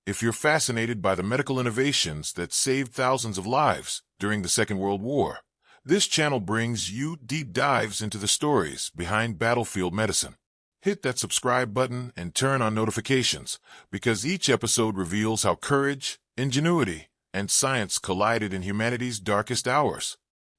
If you're fascinated by the medical innovations that saved thousands of lives during the Second World War, this channel brings you deep dives into the stories behind battlefield medicine. Hit that subscribe button and turn on notifications, because each episode reveals how courage, ingenuity, and science collided in humanity's darkest hours.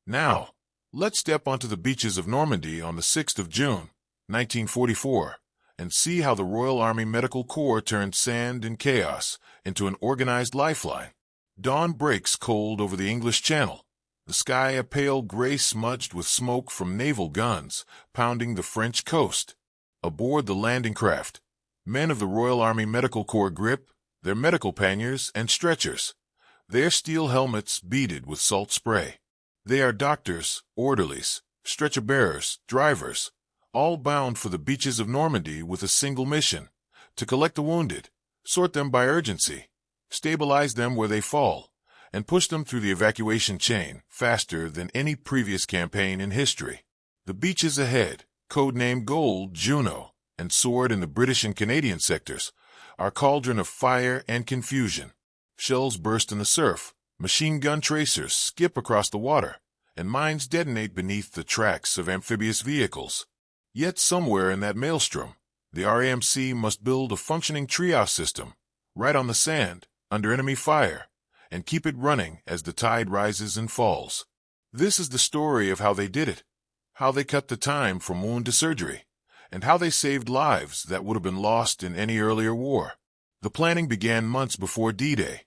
Now, let's step onto the beaches of Normandy on the 6th of June, 1944, and see how the Royal Army Medical Corps turned sand and chaos into an organized lifeline. Dawn breaks cold over the English Channel, the sky a pale gray smudged with smoke from naval guns pounding the French coast. Aboard the landing craft, men of the Royal Army Medical Corps grip their medical panniers and stretchers, their steel helmets beaded with salt spray. They are doctors, orderlies, stretcher-bearers, drivers, all bound for the beaches of Normandy with a single mission: to collect the wounded, sort them by urgency, stabilize them where they fall, and push them through the evacuation chain faster than any previous campaign in history. The beaches ahead, codenamed Gold, Juno, and Sword in the British and Canadian sectors, are cauldron of fire and confusion. Shells burst in the surf, machine gun tracers skip across the water, and mines detonate beneath the tracks of amphibious vehicles. Yet somewhere in that maelstrom, the RAMC must build a functioning triage system, right on the sand, under enemy fire, and keep it running as the tide rises and falls. This is the story of how they did it, how they cut the time from wound to surgery, and how they saved lives that would have been lost in any earlier war. The planning began months before D-Day,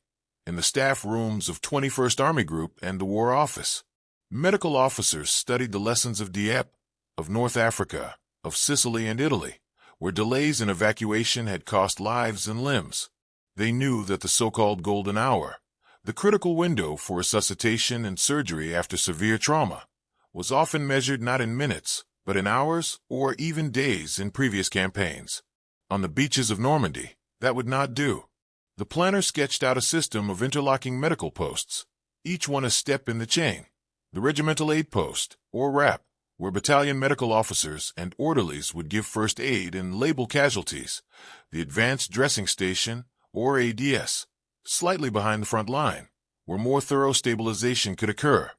in the staff rooms of 21st Army Group and the War Office. Medical officers studied the lessons of Dieppe, of North Africa, of Sicily and Italy, where delays in evacuation had cost lives and limbs. They knew that the so-called golden hour, the critical window for resuscitation and surgery after severe trauma, was often measured not in minutes, but in hours or even days in previous campaigns. On the beaches of Normandy, that would not do. The planner sketched out a system of interlocking medical posts, each one a step in the chain. The Regimental Aid Post, or RAP, where battalion medical officers and orderlies would give first aid and label casualties. The Advanced Dressing Station, or ADS, slightly behind the front line, where more thorough stabilization could occur.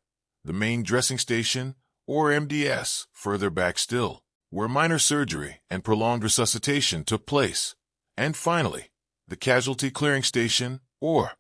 The Main Dressing Station, or MDS, further back still, where minor surgery and prolonged resuscitation took place. And finally, the Casualty Clearing Station, or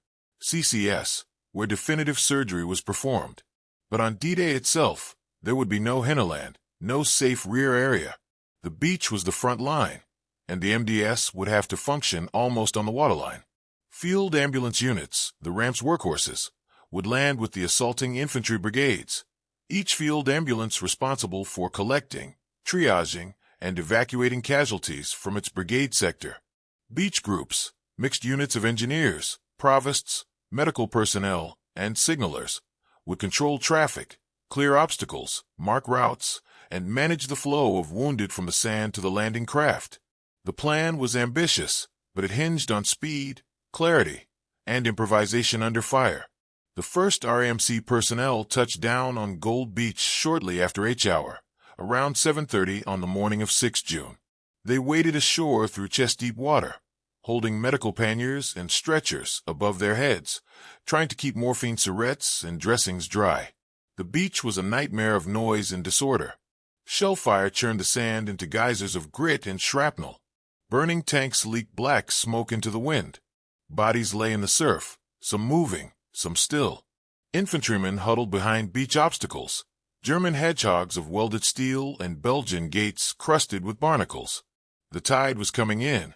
CCS, where definitive surgery was performed. But on D-Day itself, there would be no hinterland, no safe rear area. The beach was the front line, and the MDS would have to function almost on the waterline. Field ambulance units, the RAMC's workhorses, would land with the assaulting infantry brigades, each field ambulance responsible for collecting, triaging, and evacuating casualties from its brigade sector. Beach groups, mixed units of engineers, provosts, medical personnel, and signalers, would control traffic, clear obstacles, mark routes, and manage the flow of wounded from the sand to the landing craft. The plan was ambitious, but it hinged on speed, clarity, and improvisation under fire. The first RAMC personnel touched down on Gold Beach shortly after H-hour, around 7:30 on the morning of 6 June. They waded ashore through chest-deep water, holding medical panniers and stretchers above their heads, trying to keep morphine syrettes and dressings dry. The beach was a nightmare of noise and disorder. Shellfire churned the sand into geysers of grit and shrapnel. Burning tanks leaked black smoke into the wind. Bodies lay in the surf, some moving, some still. Infantrymen huddled behind beach obstacles, German hedgehogs of welded steel and Belgian gates crusted with barnacles. The tide was coming in,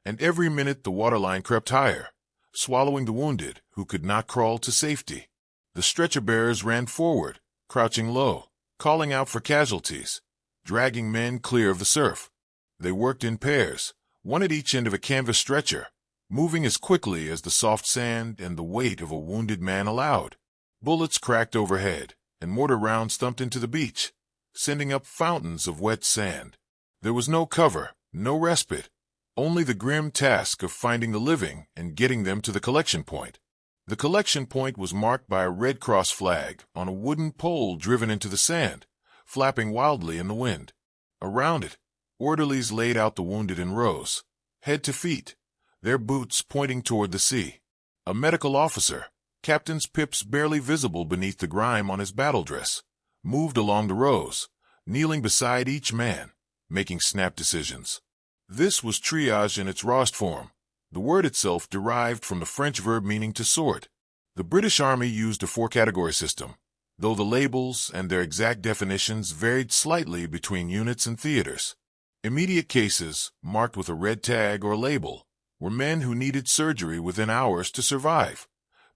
and every minute the waterline crept higher, swallowing the wounded who could not crawl to safety. The stretcher-bearers ran forward, crouching low, calling out for casualties, dragging men clear of the surf. They worked in pairs, one at each end of a canvas stretcher, moving as quickly as the soft sand and the weight of a wounded man allowed. Bullets cracked overhead, and mortar rounds thumped into the beach, sending up fountains of wet sand. There was no cover, no respite, only the grim task of finding the living and getting them to the collection point. The collection point was marked by a Red Cross flag on a wooden pole driven into the sand, flapping wildly in the wind. Around it, orderlies laid out the wounded in rows, head to feet, their boots pointing toward the sea. A medical officer, captain's pips barely visible beneath the grime on his battle dress, moved along the rows, kneeling beside each man, making snap decisions. This was triage in its rawest form. The word itself derived from the French verb meaning to sort. The British Army used a four-category system, though the labels and their exact definitions varied slightly between units and theaters. Immediate cases, marked with a red tag or label, were men who needed surgery within hours to survive.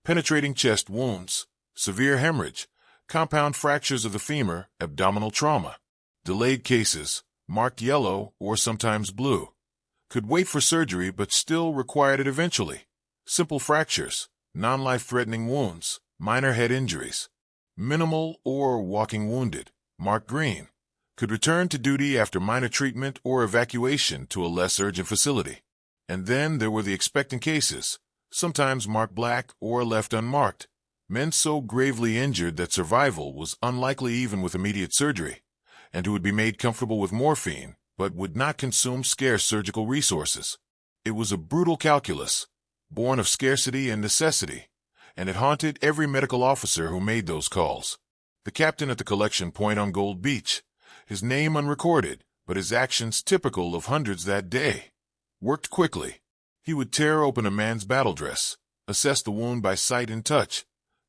Penetrating chest wounds, severe hemorrhage, compound fractures of the femur, abdominal trauma. Delayed cases, marked yellow or sometimes blue, could wait for surgery but still required it eventually. Simple fractures, non-life-threatening wounds, minor head injuries. Minimal or walking wounded, marked green, could return to duty after minor treatment or evacuation to a less urgent facility. And then there were the expectant cases, sometimes marked black or left unmarked. Men so gravely injured that survival was unlikely even with immediate surgery, and who would be made comfortable with morphine but would not consume scarce surgical resources. It was a brutal calculus, born of scarcity and necessity, and it haunted every medical officer who made those calls. The captain at the collection point on Gold Beach, his name unrecorded, but his actions typical of hundreds that day, worked quickly. He would tear open a man's battle dress, assess the wound by sight and touch,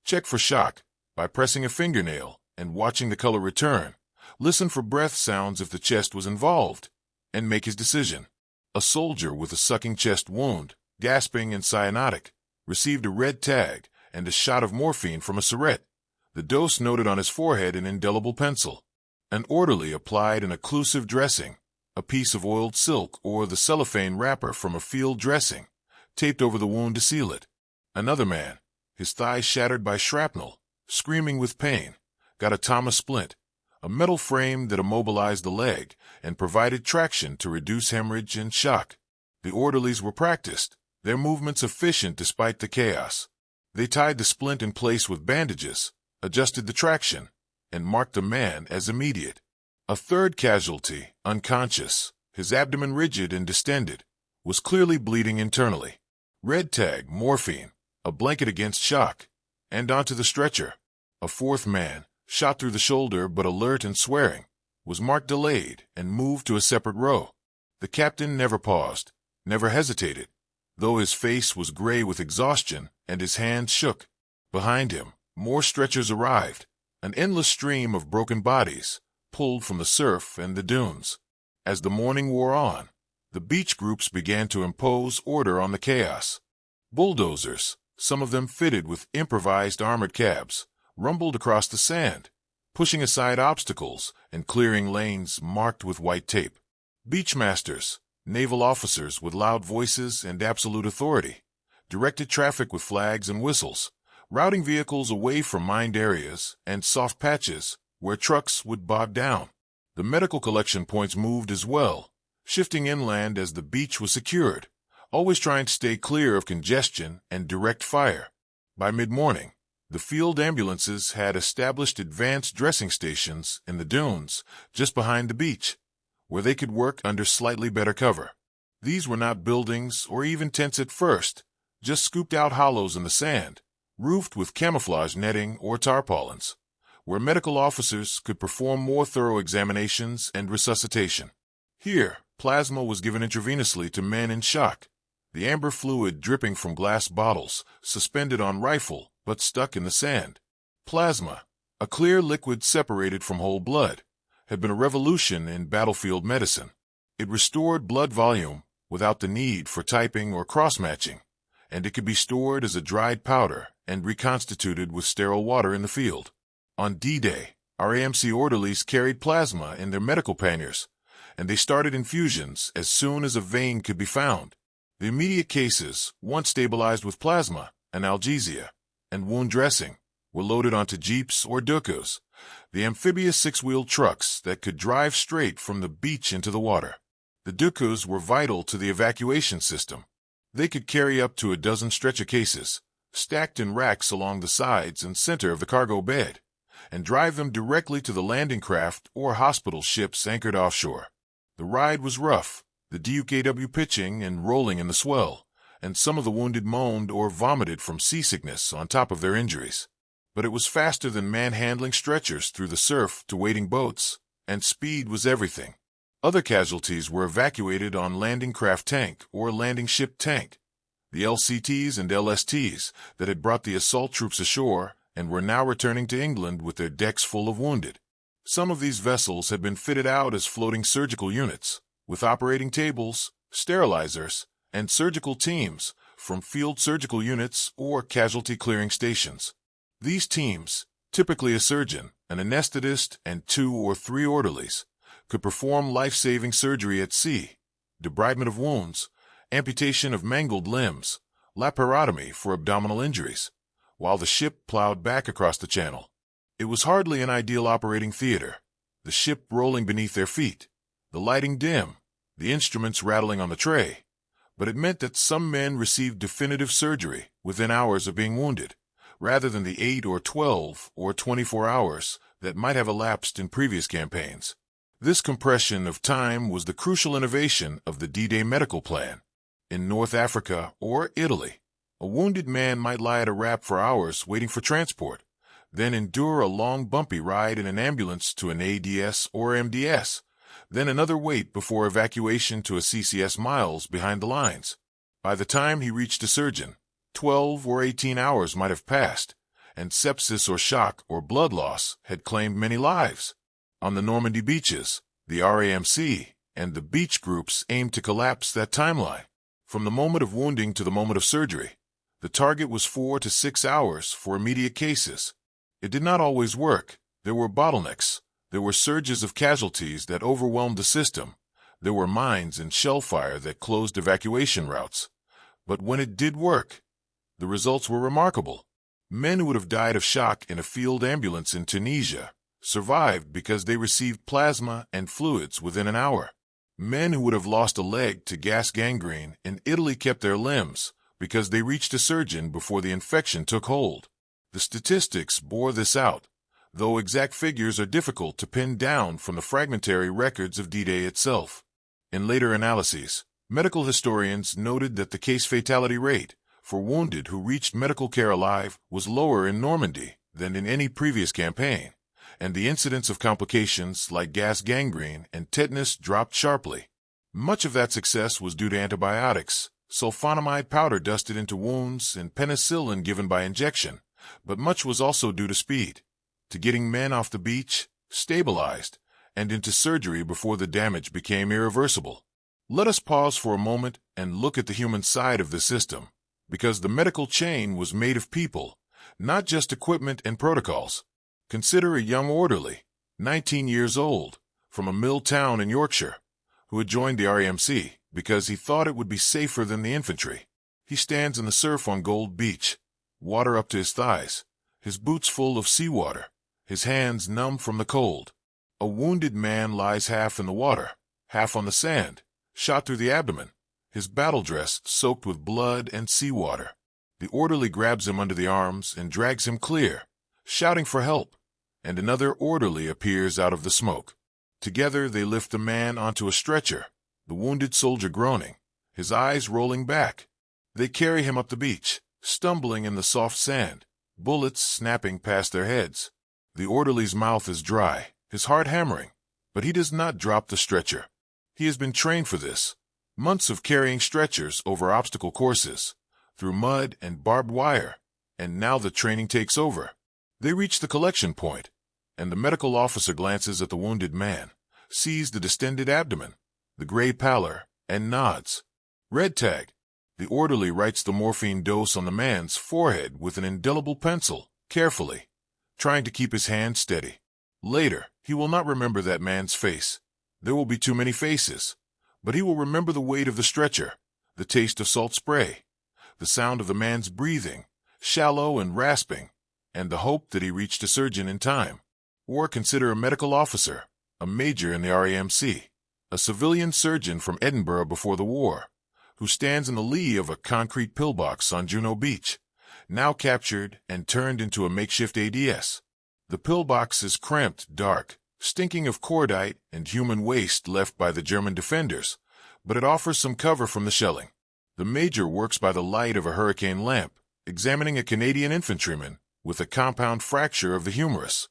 check for shock by pressing a fingernail and watching the color return, listen for breath sounds if the chest was involved, and make his decision. A soldier with a sucking chest wound, gasping and cyanotic, received a red tag and a shot of morphine from a syrette, the dose noted on his forehead in indelible pencil. An orderly applied an occlusive dressing, a piece of oiled silk or the cellophane wrapper from a field dressing, taped over the wound to seal it. Another man, his thigh shattered by shrapnel, screaming with pain, got a Thomas splint, a metal frame that immobilized the leg and provided traction to reduce hemorrhage and shock. The orderlies were practiced, their movements efficient despite the chaos. They tied the splint in place with bandages, adjusted the traction, and marked the man as immediate. A third casualty, unconscious, his abdomen rigid and distended, was clearly bleeding internally. Red tag, morphine, a blanket against shock, and onto the stretcher. A fourth man, shot through the shoulder but alert and swearing, was marked delayed and moved to a separate row. The captain never paused, never hesitated, though his face was gray with exhaustion and his hands shook. Behind him, more stretchers arrived, an endless stream of broken bodies, pulled from the surf and the dunes. As the morning wore on, the beach groups began to impose order on the chaos. Bulldozers, some of them fitted with improvised armored cabs, rumbled across the sand, pushing aside obstacles and clearing lanes marked with white tape. Beachmasters, naval officers with loud voices and absolute authority, directed traffic with flags and whistles, routing vehicles away from mined areas and soft patches where trucks would bog down. The medical collection points moved as well, shifting inland as the beach was secured, always trying to stay clear of congestion and direct fire. By mid-morning, the field ambulances had established advanced dressing stations in the dunes just behind the beach, where they could work under slightly better cover. These were not buildings or even tents at first, just scooped-out hollows in the sand, roofed with camouflage netting or tarpaulins, where medical officers could perform more thorough examinations and resuscitation. Here, plasma was given intravenously to men in shock, the amber fluid dripping from glass bottles, suspended on rifle but stuck in the sand. Plasma, a clear liquid separated from whole blood, had been a revolution in battlefield medicine. It restored blood volume without the need for typing or cross-matching, and it could be stored as a dried powder and reconstituted with sterile water in the field. On D-Day, RAMC orderlies carried plasma in their medical panniers, and they started infusions as soon as a vein could be found. The immediate cases, once stabilized with plasma, analgesia, and wound dressing, were loaded onto jeeps or DUKWs, the amphibious six-wheeled trucks that could drive straight from the beach into the water. The DUKWs were vital to the evacuation system. They could carry up to a dozen stretcher cases, stacked in racks along the sides and center of the cargo bed, and drive them directly to the landing craft or hospital ships anchored offshore. The ride was rough, the DUKW pitching and rolling in the swell, and some of the wounded moaned or vomited from seasickness on top of their injuries. But it was faster than manhandling stretchers through the surf to waiting boats, and speed was everything. Other casualties were evacuated on landing craft tank or landing ship tank, the LCTs and LSTs that had brought the assault troops ashore and were now returning to England with their decks full of wounded. Some of these vessels had been fitted out as floating surgical units, with operating tables, sterilizers, and surgical teams from field surgical units or casualty clearing stations. These teams, typically a surgeon, an anesthetist, and 2 or 3 orderlies, could perform life-saving surgery at sea, debridement of wounds, amputation of mangled limbs, laparotomy for abdominal injuries, while the ship plowed back across the channel. It was hardly an ideal operating theater, the ship rolling beneath their feet, the lighting dim, the instruments rattling on the tray, but it meant that some men received definitive surgery within hours of being wounded, rather than the 8 or 12 or 24 hours that might have elapsed in previous campaigns. This compression of time was the crucial innovation of the D-Day medical plan. In North Africa or Italy, a wounded man might lie at a RAP for hours waiting for transport, then endure a long bumpy ride in an ambulance to an ADS or MDS, then another wait before evacuation to a CCS miles behind the lines. By the time he reached a surgeon, 12 or 18 hours might have passed, and sepsis or shock or blood loss had claimed many lives. On the Normandy beaches, the RAMC and the beach groups aimed to collapse that timeline. From the moment of wounding to the moment of surgery, the target was 4 to 6 hours for immediate cases. It did not always work. There were bottlenecks. There were surges of casualties that overwhelmed the system. There were mines and shell fire that closed evacuation routes. But when it did work, the results were remarkable. Men who would have died of shock in a field ambulance in Tunisia survived because they received plasma and fluids within an hour. Men who would have lost a leg to gas gangrene in Italy kept their limbs because they reached a surgeon before the infection took hold. The statistics bore this out, though exact figures are difficult to pin down from the fragmentary records of D-Day itself. In later analyses, medical historians noted that the case fatality rate for wounded who reached medical care alive was lower in Normandy than in any previous campaign, and the incidence of complications like gas gangrene and tetanus dropped sharply. Much of that success was due to antibiotics, sulfonamide powder dusted into wounds, and penicillin given by injection, but much was also due to speed, to getting men off the beach, stabilized, and into surgery before the damage became irreversible. Let us pause for a moment and look at the human side of the system, because the medical chain was made of people, not just equipment and protocols. Consider a young orderly, 19 years old, from a mill town in Yorkshire, who had joined the RAMC because he thought it would be safer than the infantry. He stands in the surf on Gold Beach, water up to his thighs, his boots full of seawater, his hands numb from the cold. A wounded man lies half in the water, half on the sand, shot through the abdomen, his battle dress soaked with blood and seawater. The orderly grabs him under the arms and drags him clear, shouting for help, and another orderly appears out of the smoke. Together they lift the man onto a stretcher, the wounded soldier groaning, his eyes rolling back. They carry him up the beach, stumbling in the soft sand, bullets snapping past their heads. The orderly's mouth is dry, his heart hammering, but he does not drop the stretcher. He has been trained for this. Months of carrying stretchers over obstacle courses, through mud and barbed wire, and now the training takes over. They reach the collection point, and the medical officer glances at the wounded man, sees the distended abdomen, the gray pallor, and nods. Red tag. The orderly writes the morphine dose on the man's forehead with an indelible pencil, carefully, trying to keep his hand steady. Later, he will not remember that man's face. There will be too many faces. But he will remember the weight of the stretcher, the taste of salt spray, the sound of the man's breathing, shallow and rasping, and the hope that he reached a surgeon in time. Or consider a medical officer, a major in the RAMC, a civilian surgeon from Edinburgh before the war, who stands in the lee of a concrete pillbox on Juno Beach, now captured and turned into a makeshift ADS. The pillbox is cramped, dark, stinking of cordite and human waste left by the German defenders, but it offers some cover from the shelling. The major works by the light of a hurricane lamp, examining a Canadian infantryman with a compound fracture of the humerus,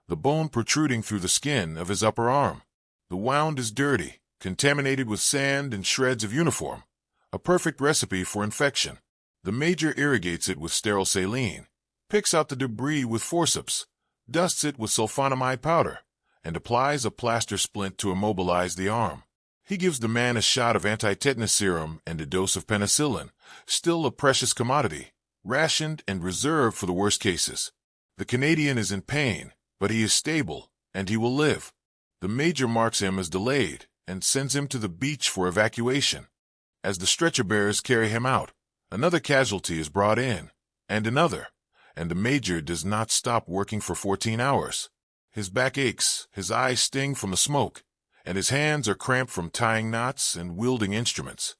the bone protruding through the skin of his upper arm. The wound is dirty, contaminated with sand and shreds of uniform, a perfect recipe for infection. The major irrigates it with sterile saline, picks out the debris with forceps, dusts it with sulfonamide powder, and applies a plaster splint to immobilize the arm. He gives the man a shot of anti-tetanus serum and a dose of penicillin, still a precious commodity, rationed and reserved for the worst cases. The Canadian is in pain, but he is stable, and he will live. The major marks him as delayed and sends him to the beach for evacuation. As the stretcher bearers carry him out, another casualty is brought in, and another, and the major does not stop working for 14 hours. His back aches, his eyes sting from the smoke, and his hands are cramped from tying knots and wielding instruments.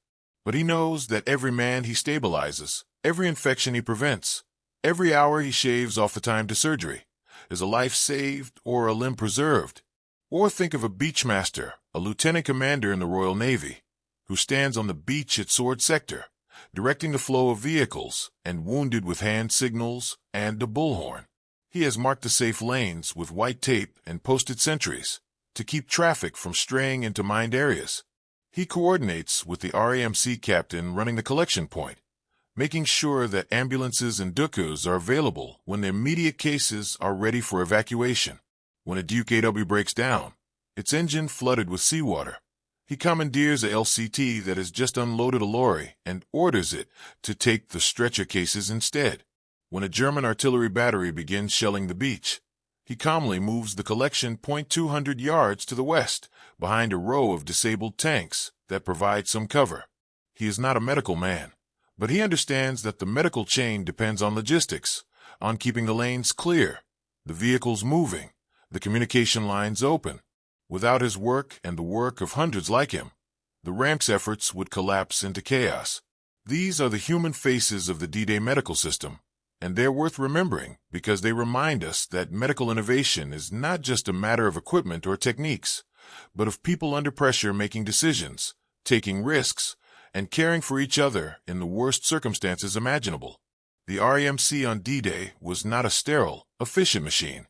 But he knows that every man he stabilizes, every infection he prevents, every hour he shaves off the time to surgery, is a life saved or a limb preserved. Or think of a beachmaster, a lieutenant commander in the Royal Navy, who stands on the beach at Sword Sector, directing the flow of vehicles and wounded with hand signals and a bullhorn. He has marked the safe lanes with white tape and posted sentries to keep traffic from straying into mined areas. He coordinates with the RAMC captain running the collection point, making sure that ambulances and DUKWs are available when the immediate cases are ready for evacuation. When a DUKW breaks down, its engine flooded with seawater, he commandeers a LCT that has just unloaded a lorry and orders it to take the stretcher cases instead. When a German artillery battery begins shelling the beach, he calmly moves the collection point 200 yards to the west, behind a row of disabled tanks that provide some cover. He is not a medical man, but he understands that the medical chain depends on logistics, on keeping the lanes clear, the vehicles moving, the communication lines open. Without his work and the work of hundreds like him, the RAMC's efforts would collapse into chaos. These are the human faces of the D-Day medical system, and they're worth remembering because they remind us that medical innovation is not just a matter of equipment or techniques, but of people under pressure making decisions, taking risks, and caring for each other in the worst circumstances imaginable. The RAMC on D-Day was not a sterile, efficient machine.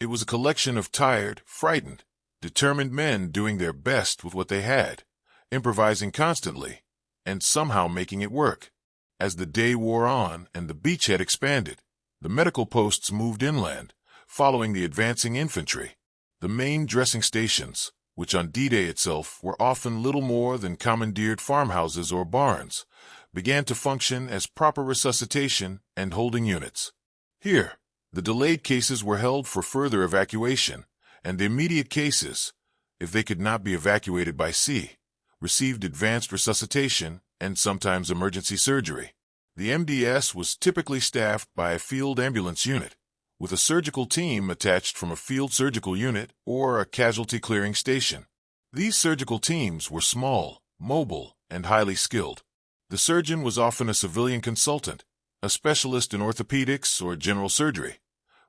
It was a collection of tired, frightened, determined men doing their best with what they had, improvising constantly, and somehow making it work. As the day wore on and the beachhead expanded, the medical posts moved inland, following the advancing infantry. The main dressing stations, which on D-Day itself were often little more than commandeered farmhouses or barns, began to function as proper resuscitation and holding units. Here, the delayed cases were held for further evacuation, and the immediate cases, if they could not be evacuated by sea, received advanced resuscitation and sometimes emergency surgery. The MDS was typically staffed by a field ambulance unit, with a surgical team attached from a field surgical unit or a casualty clearing station. These surgical teams were small, mobile, and highly skilled. The surgeon was often a civilian consultant, a specialist in orthopedics or general surgery,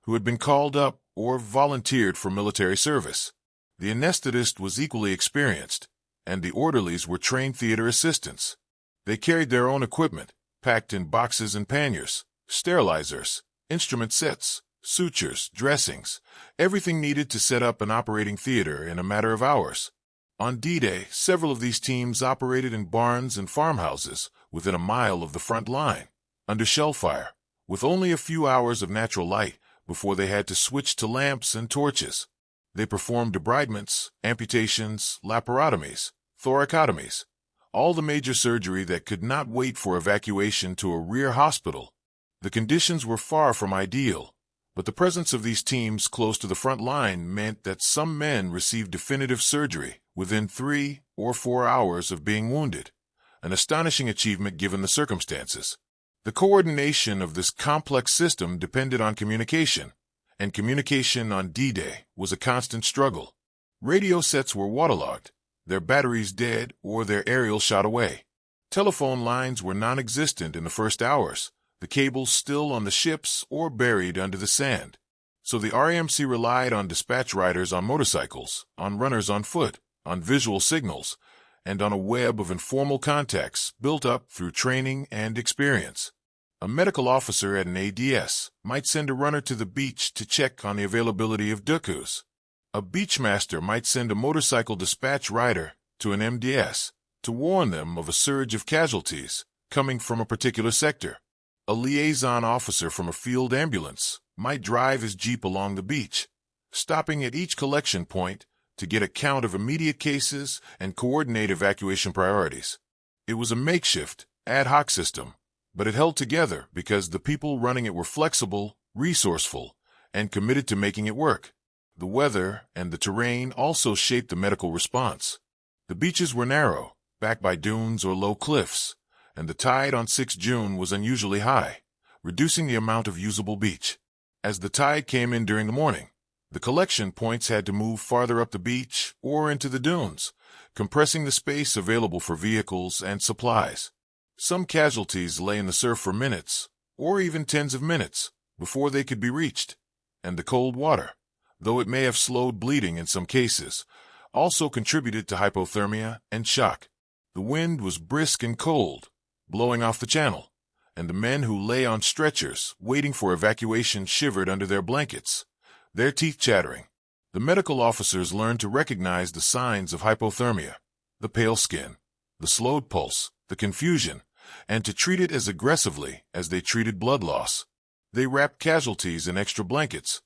who had been called up or volunteered for military service. The anesthetist was equally experienced, and the orderlies were trained theater assistants. They carried their own equipment, packed in boxes and panniers, sterilizers, instrument sets, sutures, dressings, everything needed to set up an operating theater in a matter of hours. On D-Day, several of these teams operated in barns and farmhouses within a mile of the front line, under shell fire, with only a few hours of natural light before they had to switch to lamps and torches. They performed debridements, amputations, laparotomies, thoracotomies, all the major surgery that could not wait for evacuation to a rear hospital. The conditions were far from ideal, but the presence of these teams close to the front line meant that some men received definitive surgery within 3 or 4 hours of being wounded, an astonishing achievement given the circumstances. The coordination of this complex system depended on communication, and communication on D-Day was a constant struggle. Radio sets were waterlogged, their batteries dead or their aerials shot away. Telephone lines were non-existent in the first hours, the cables still on the ships or buried under the sand. So the RAMC relied on dispatch riders on motorcycles, on runners on foot, on visual signals, and on a web of informal contacts built up through training and experience. A medical officer at an ADS might send a runner to the beach to check on the availability of DUKWs. A beachmaster might send a motorcycle dispatch rider to an MDS to warn them of a surge of casualties coming from a particular sector. A liaison officer from a field ambulance might drive his jeep along the beach, stopping at each collection point to get a count of immediate cases and coordinate evacuation priorities. It was a makeshift, ad hoc system, but it held together because the people running it were flexible, resourceful, and committed to making it work. The weather and the terrain also shaped the medical response. The beaches were narrow, backed by dunes or low cliffs, and the tide on 6 June was unusually high, reducing the amount of usable beach. As the tide came in during the morning, the collection points had to move farther up the beach or into the dunes, compressing the space available for vehicles and supplies. Some casualties lay in the surf for minutes, or even tens of minutes, before they could be reached, and the cold water, though it may have slowed bleeding in some cases, also contributed to hypothermia and shock. The wind was brisk and cold, blowing off the channel, and the men who lay on stretchers waiting for evacuation shivered under their blankets, their teeth chattering. The medical officers learned to recognize the signs of hypothermia, the pale skin, the slowed pulse, the confusion, and to treat it as aggressively as they treated blood loss. They wrapped casualties in extra blankets,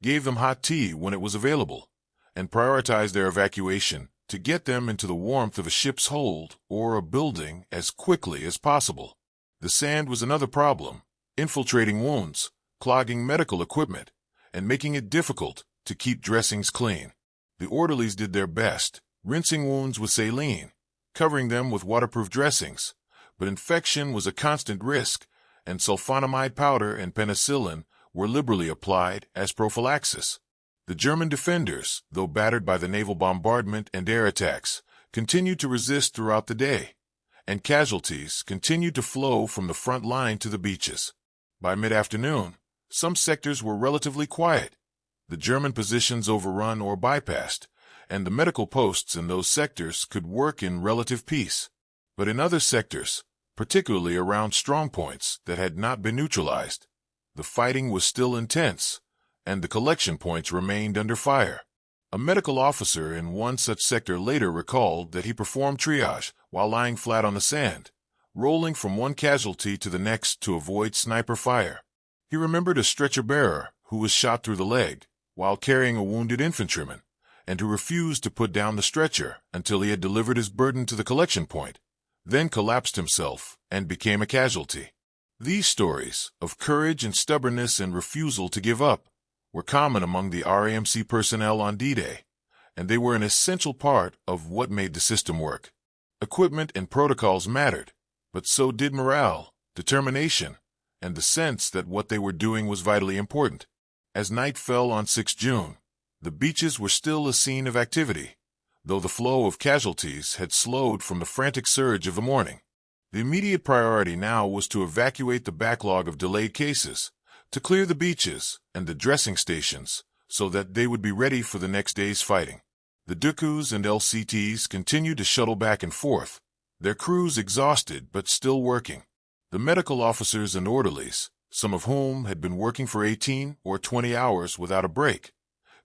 gave them hot tea when it was available, and prioritized their evacuation to get them into the warmth of a ship's hold or a building as quickly as possible. The sand was another problem, infiltrating wounds, clogging medical equipment, and making it difficult to keep dressings clean. The orderlies did their best, rinsing wounds with saline, covering them with waterproof dressings, but infection was a constant risk, and sulfonamide powder and penicillin were liberally applied as prophylaxis. The German defenders, though battered by the naval bombardment and air attacks, continued to resist throughout the day, and casualties continued to flow from the front line to the beaches. By mid-afternoon, some sectors were relatively quiet, the German positions overrun or bypassed, and the medical posts in those sectors could work in relative peace. But in other sectors, particularly around strongpoints that had not been neutralized, the fighting was still intense, and the collection points remained under fire. A medical officer in one such sector later recalled that he performed triage while lying flat on the sand, rolling from one casualty to the next to avoid sniper fire. He remembered a stretcher-bearer who was shot through the leg while carrying a wounded infantryman, and who refused to put down the stretcher until he had delivered his burden to the collection point, then collapsed himself and became a casualty. These stories of courage and stubbornness and refusal to give up were common among the RAMC personnel on D-Day, and they were an essential part of what made the system work. Equipment and protocols mattered, but so did morale, determination, and the sense that what they were doing was vitally important. As night fell on 6 June, the beaches were still a scene of activity, though the flow of casualties had slowed from the frantic surge of the morning. The immediate priority now was to evacuate the backlog of delayed cases, to clear the beaches and the dressing stations so that they would be ready for the next day's fighting. The DUKWs and LSTs continued to shuttle back and forth, their crews exhausted but still working. The medical officers and orderlies, some of whom had been working for 18 or 20 hours without a break,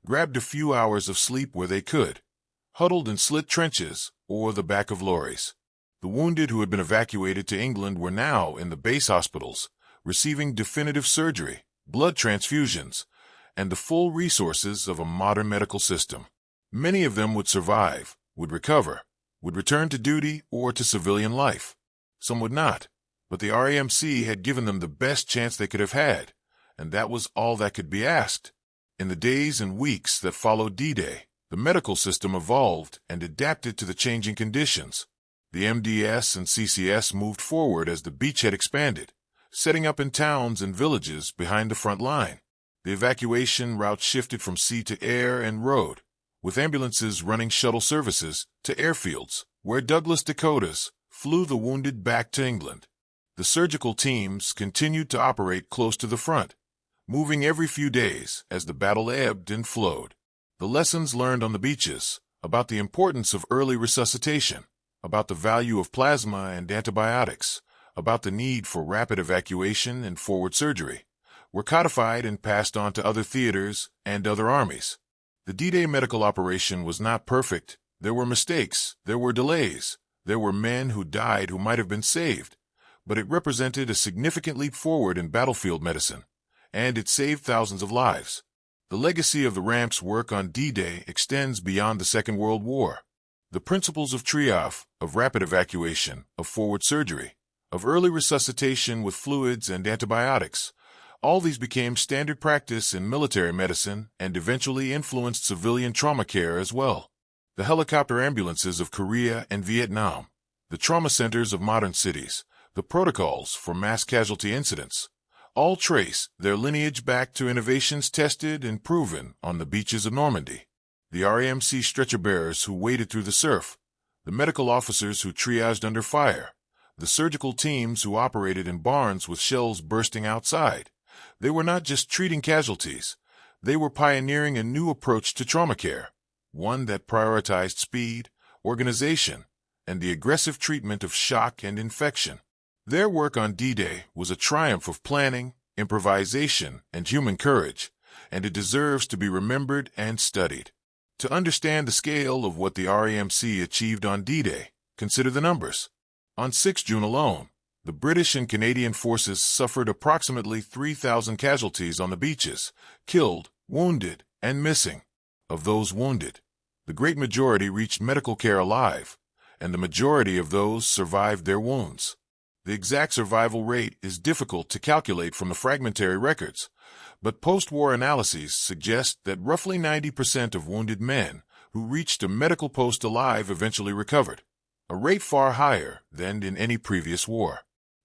grabbed a few hours of sleep where they could, huddled in slit trenches or the back of lorries. The wounded who had been evacuated to England were now in the base hospitals, receiving definitive surgery, blood transfusions, and the full resources of a modern medical system. Many of them would survive, would recover, would return to duty or to civilian life. Some would not, but the RAMC had given them the best chance they could have had, and that was all that could be asked. In the days and weeks that followed D-Day, the medical system evolved and adapted to the changing conditions. The MDS and CCS moved forward as the beachhead expanded, setting up in towns and villages behind the front line. The evacuation route shifted from sea to air and road, with ambulances running shuttle services to airfields, where DUKWs flew the wounded back to England. The surgical teams continued to operate close to the front, moving every few days as the battle ebbed and flowed. The lessons learned on the beaches about the importance of early resuscitation, about the value of plasma and antibiotics, about the need for rapid evacuation and forward surgery, were codified and passed on to other theaters and other armies. The D-Day medical operation was not perfect. There were mistakes, there were delays, there were men who died who might have been saved, but it represented a significant leap forward in battlefield medicine, and it saved thousands of lives. The legacy of the RAMC's work on D-Day extends beyond the Second World War. The principles of triage, of rapid evacuation, of forward surgery, of early resuscitation with fluids and antibiotics, all these became standard practice in military medicine and eventually influenced civilian trauma care as well. The helicopter ambulances of Korea and Vietnam, the trauma centers of modern cities, the protocols for mass casualty incidents, all trace their lineage back to innovations tested and proven on the beaches of Normandy. The RAMC stretcher-bearers who waded through the surf, the medical officers who triaged under fire, the surgical teams who operated in barns with shells bursting outside. They were not just treating casualties, they were pioneering a new approach to trauma care, one that prioritized speed, organization, and the aggressive treatment of shock and infection. Their work on D-Day was a triumph of planning, improvisation, and human courage, and it deserves to be remembered and studied. To understand the scale of what the RAMC achieved on D-Day, consider the numbers. On 6 June alone, the British and Canadian forces suffered approximately 3,000 casualties on the beaches, killed, wounded, and missing. Of those wounded, the great majority reached medical care alive, and the majority of those survived their wounds. The exact survival rate is difficult to calculate from the fragmentary records, but post-war analyses suggest that roughly 90% of wounded men who reached a medical post alive eventually recovered, a rate far higher than in any previous war.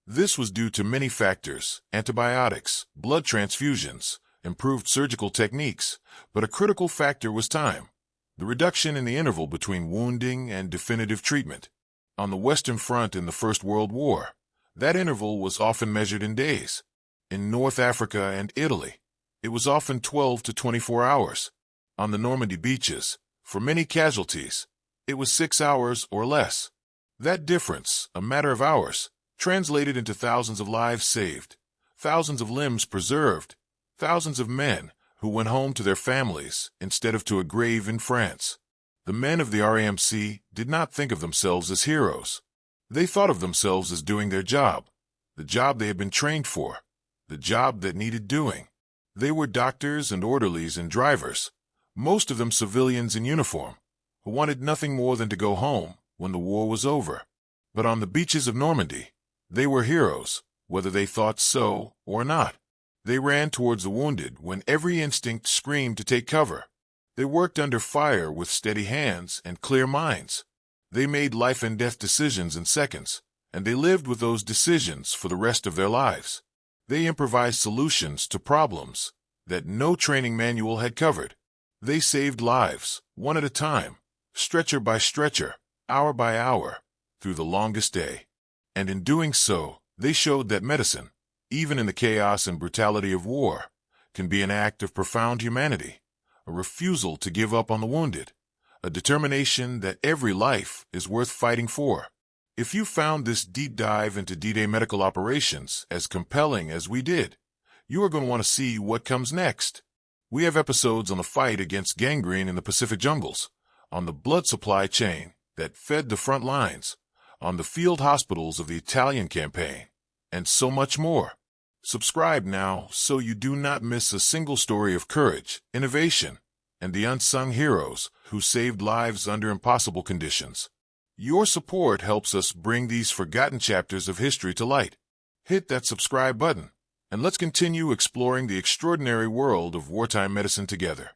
This was due to many factors: antibiotics, blood transfusions, improved surgical techniques, but a critical factor was time, the reduction in the interval between wounding and definitive treatment. On the Western Front in the First World War, that interval was often measured in days. In North Africa and Italy, it was often 12 to 24 hours. On the Normandy beaches, for many casualties, it was 6 hours or less. That difference, a matter of hours, translated into thousands of lives saved, thousands of limbs preserved, thousands of men who went home to their families instead of to a grave in France. The men of the RAMC did not think of themselves as heroes. They thought of themselves as doing their job, the job they had been trained for, the job that needed doing. They were doctors and orderlies and drivers, most of them civilians in uniform, who wanted nothing more than to go home when the war was over. But on the beaches of Normandy, they were heroes, whether they thought so or not. They ran towards the wounded when every instinct screamed to take cover. They worked under fire with steady hands and clear minds. They made life-and-death decisions in seconds, and they lived with those decisions for the rest of their lives. They improvised solutions to problems that no training manual had covered. They saved lives, one at a time, stretcher by stretcher, hour by hour, through the longest day. And in doing so, they showed that medicine, even in the chaos and brutality of war, can be an act of profound humanity, a refusal to give up on the wounded, a determination that every life is worth fighting for. If you found this deep dive into D-Day medical operations as compelling as we did, you are going to want to see what comes next. We have episodes on the fight against gangrene in the Pacific jungles, on the blood supply chain that fed the front lines, on the field hospitals of the Italian campaign, and so much more. Subscribe now so you do not miss a single story of courage, innovation, and the unsung heroes who saved lives under impossible conditions. Your support helps us bring these forgotten chapters of history to light. Hit that subscribe button, and let's continue exploring the extraordinary world of wartime medicine together.